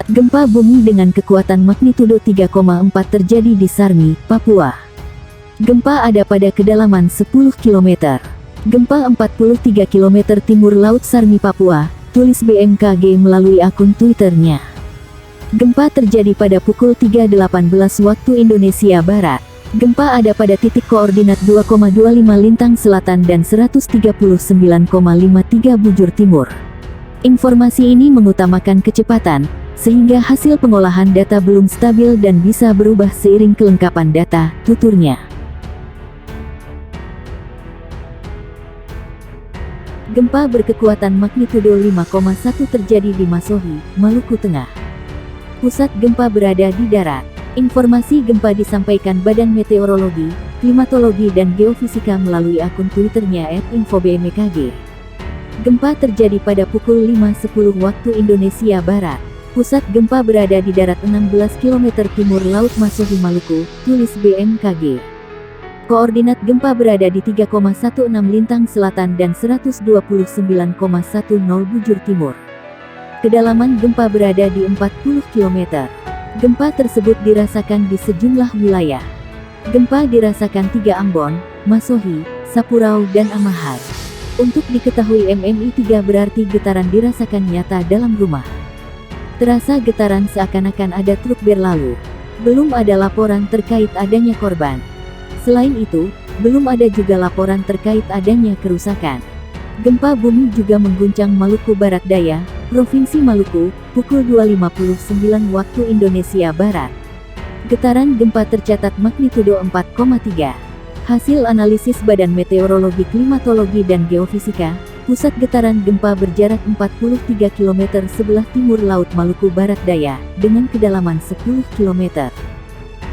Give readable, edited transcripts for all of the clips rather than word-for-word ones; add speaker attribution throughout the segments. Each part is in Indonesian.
Speaker 1: Gempa bumi dengan kekuatan magnitudo 3,4 terjadi di Sarmi, Papua. Gempa ada pada kedalaman 10 km. Gempa 43 km timur laut Sarmi, Papua, tulis BMKG melalui akun Twitternya. Gempa terjadi pada pukul 3.18 waktu Indonesia Barat. Gempa ada pada titik koordinat 2,25 lintang selatan dan 139,53 bujur timur. Informasi ini mengutamakan kecepatan, sehingga hasil pengolahan data belum stabil dan bisa berubah seiring kelengkapan data, tuturnya. Gempa berkekuatan magnitudo 5,1 terjadi di Masohi, Maluku Tengah. Pusat gempa berada di darat. Informasi gempa disampaikan Badan Meteorologi, Klimatologi dan Geofisika melalui akun Twitternya @infobmkg. Gempa terjadi pada pukul 5.10 waktu Indonesia Barat. Pusat gempa berada di darat 16 km timur laut Masohi, Maluku, tulis BMKG. Koordinat gempa berada di 3,16 lintang selatan dan 129,10 bujur timur. Kedalaman gempa berada di 40 km. Gempa tersebut dirasakan di sejumlah wilayah. Gempa dirasakan 3 Ambon, Masohi, Sapurau dan Amahai. Untuk diketahui MMI 3 berarti getaran dirasakan nyata dalam rumah. Terasa getaran seakan-akan ada truk berlalu. Belum ada laporan terkait adanya korban. Selain itu, belum ada juga laporan terkait adanya kerusakan. Gempa bumi juga mengguncang Maluku Barat Daya, Provinsi Maluku, pukul 2.59 waktu Indonesia Barat. Getaran gempa tercatat magnitudo 4,3. Hasil analisis Badan Meteorologi, Klimatologi dan Geofisika, pusat getaran gempa berjarak 43 km sebelah timur laut Maluku Barat Daya, dengan kedalaman 10 km.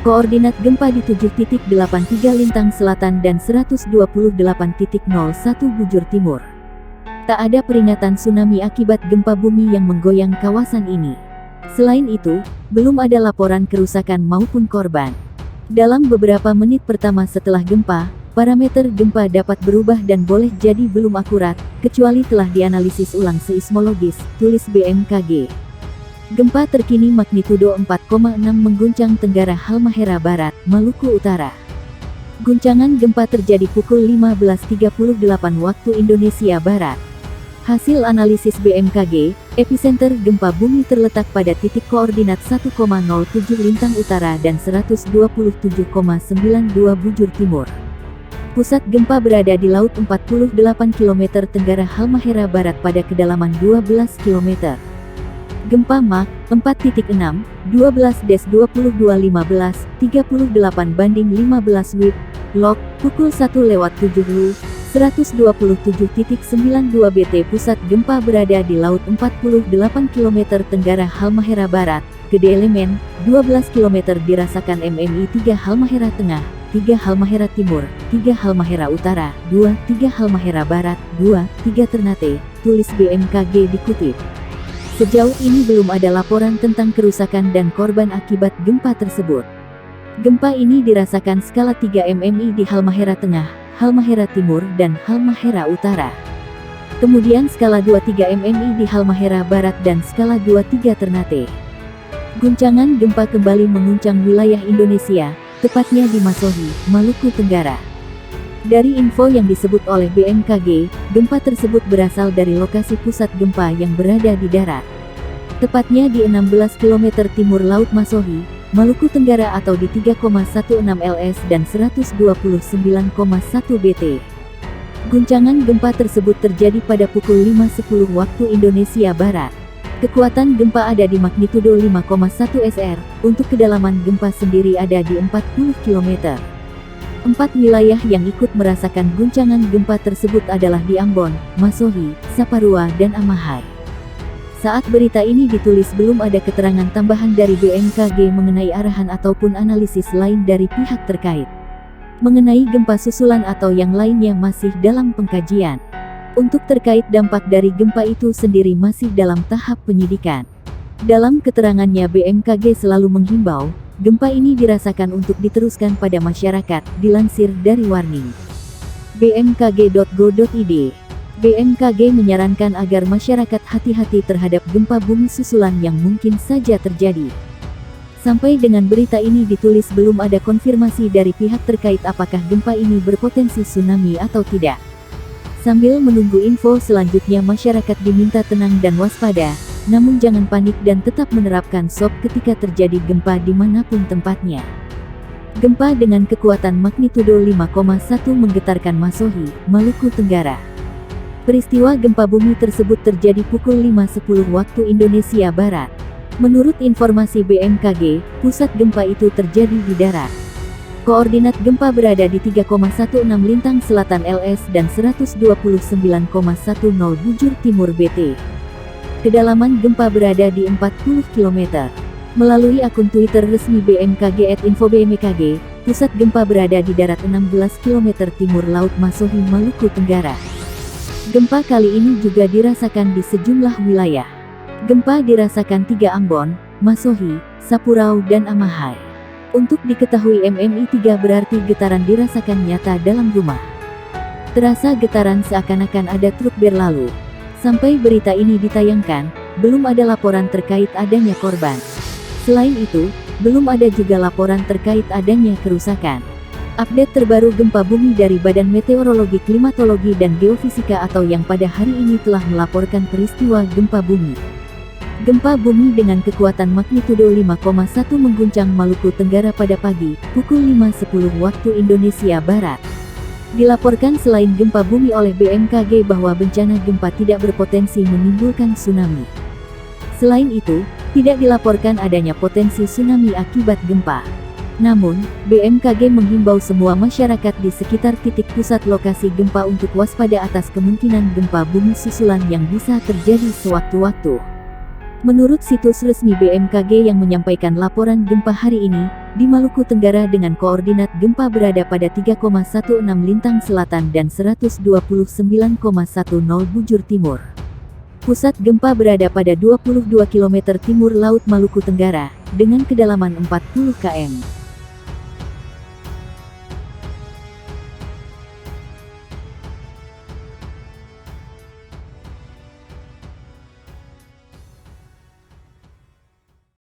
Speaker 1: Koordinat gempa di 7.83 lintang selatan dan 128.01 bujur timur. Tak ada peringatan tsunami akibat gempa bumi yang menggoyang kawasan ini. Selain itu, belum ada laporan kerusakan maupun korban. Dalam beberapa menit pertama setelah gempa, parameter gempa dapat berubah dan boleh jadi belum akurat, kecuali telah dianalisis ulang seismologis, tulis BMKG. Gempa terkini magnitudo 4,6 mengguncang Tenggara Halmahera Barat, Maluku Utara. Guncangan gempa terjadi pukul 15.38 waktu Indonesia Barat. Hasil analisis BMKG, epicenter gempa bumi terletak pada titik koordinat 1,07 lintang utara dan 127,92 bujur timur. Pusat gempa berada di laut 48 km Tenggara Halmahera Barat pada kedalaman 12 km. Gempa Mach 4.6, 12-22.15, 38/15 WIB, log, pukul 1:07, 127.92 BT. Pusat gempa berada di laut 48 km Tenggara Halmahera Barat, Gede Elemen, 12 km. Dirasakan MMI 3 Halmahera Tengah, 3 Halmahera Timur, 3 Halmahera Utara, 2, 3 Halmahera Barat, 2, 3 Ternate, tulis BMKG dikutip. Sejauh ini belum ada laporan tentang kerusakan dan korban akibat gempa tersebut. Gempa ini dirasakan skala 3 MMI di Halmahera Tengah, Halmahera Timur dan Halmahera Utara. Kemudian skala 2-3 MMI di Halmahera Barat dan skala 2-3 Ternate. Guncangan gempa kembali menguncang wilayah Indonesia, tepatnya di Masohi, Maluku Tenggara. Dari info yang disebut oleh BMKG, gempa tersebut berasal dari lokasi pusat gempa yang berada di darat. Tepatnya di 16 km timur laut Masohi, Maluku Tenggara atau di 3,16 ls dan 129,1 bt. Guncangan gempa tersebut terjadi pada pukul 5.10 waktu Indonesia Barat. Kekuatan gempa ada di magnitudo 5,1 SR, untuk kedalaman gempa sendiri ada di 40 km. 4 wilayah yang ikut merasakan guncangan gempa tersebut adalah di Ambon, Masohi, Saparua dan Amahai. Saat berita ini ditulis belum ada keterangan tambahan dari BMKG mengenai arahan ataupun analisis lain dari pihak terkait. Mengenai gempa susulan atau yang lainnya masih dalam pengkajian. Untuk terkait dampak dari gempa itu sendiri masih dalam tahap penyidikan. Dalam keterangannya BMKG selalu menghimbau, gempa ini dirasakan untuk diteruskan pada masyarakat, dilansir dari Warning. bmkg.go.id. BMKG menyarankan agar masyarakat hati-hati terhadap gempa bumi susulan yang mungkin saja terjadi. Sampai dengan berita ini ditulis belum ada konfirmasi dari pihak terkait apakah gempa ini berpotensi tsunami atau tidak. Sambil menunggu info selanjutnya, masyarakat diminta tenang dan waspada, namun jangan panik dan tetap menerapkan SOP ketika terjadi gempa dimanapun tempatnya. Gempa dengan kekuatan magnitudo 5,1 menggetarkan Masohi, Maluku Tenggara. Peristiwa gempa bumi tersebut terjadi pukul 5.10 waktu Indonesia Barat. Menurut informasi BMKG, pusat gempa itu terjadi di darat. Koordinat gempa berada di 3,16 lintang selatan LS dan 129,10 bujur timur BT. Kedalaman gempa berada di 40 km. Melalui akun Twitter resmi BMKG @infobmkg, pusat gempa berada di darat 16 km timur laut Masohi, Maluku Tenggara. Gempa kali ini juga dirasakan di sejumlah wilayah. Gempa dirasakan 3 Ambon, Masohi, Sapurau dan Amahai. Untuk diketahui MMI 3 berarti getaran dirasakan nyata dalam rumah. Terasa getaran seakan-akan ada truk berlalu. Sampai berita ini ditayangkan, belum ada laporan terkait adanya korban. Selain itu, belum ada juga laporan terkait adanya kerusakan. Update terbaru gempa bumi dari Badan Meteorologi, Klimatologi dan Geofisika atau yang pada hari ini telah melaporkan peristiwa gempa bumi. Gempa bumi dengan kekuatan magnitudo 5,1 mengguncang Maluku Tenggara pada pagi, pukul 5.10 waktu Indonesia Barat. Dilaporkan selain gempa bumi oleh BMKG bahwa bencana gempa tidak berpotensi menimbulkan tsunami. Selain itu, tidak dilaporkan adanya potensi tsunami akibat gempa. Namun, BMKG menghimbau semua masyarakat di sekitar titik pusat lokasi gempa untuk waspada atas kemungkinan gempa bumi susulan yang bisa terjadi sewaktu-waktu. Menurut situs resmi BMKG yang menyampaikan laporan gempa hari ini, di Maluku Tenggara dengan koordinat gempa berada pada 3,16 lintang selatan dan 129,10 bujur timur. Pusat gempa berada pada 22 km timur laut Maluku Tenggara, dengan kedalaman 40 km.